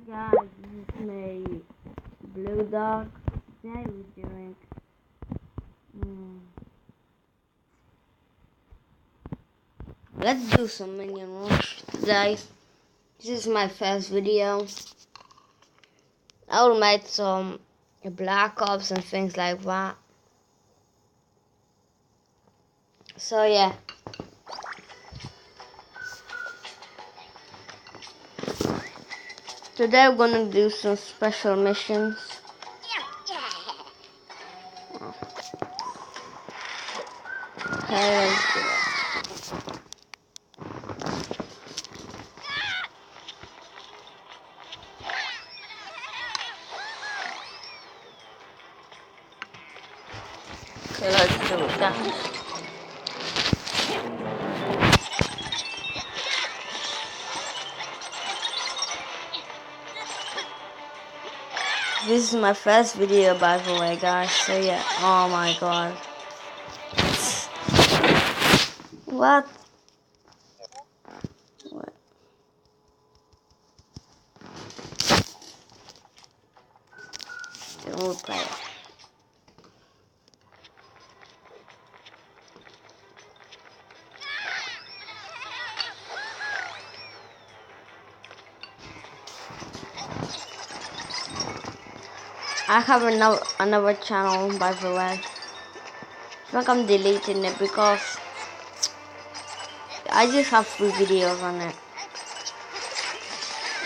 Hi guys, this is me, Blue Dog. Today we're doing let's do some Minion Rush today. This is my first video. I will make some Black Ops and things like that. So yeah. Today we're gonna do some special missions. Okay, let's do it. Okay, let's do it, guys. This is my first video, by the way, guys. So yeah. Oh my god. What? What? We'll play it. I have another channel, by the way. I think I'm deleting it because I just have 3 videos on it.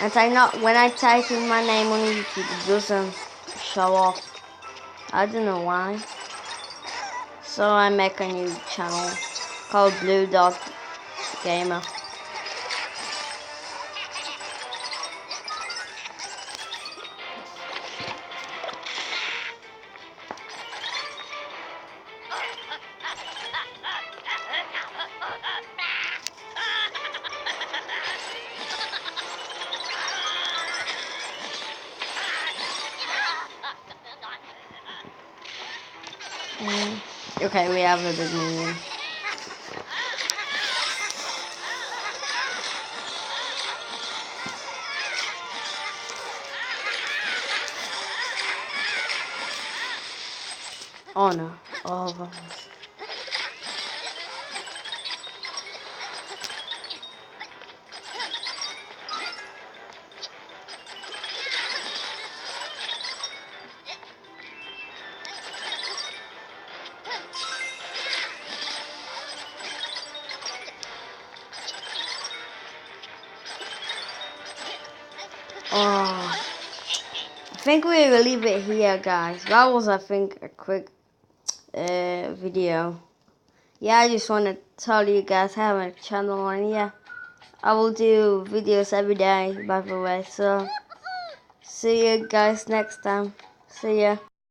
And when I type in my name on YouTube, it doesn't show off. I don't know why. So I make a new channel called Blue Dog Gamer. Okay, we have a big minion. Oh no, all of them. Oh, I think we will leave it here, guys. That was, I think, a quick video. Yeah, I just want to tell you guys I have a channel, and yeah, I will do videos every day, by the way. So, see you guys next time. See ya.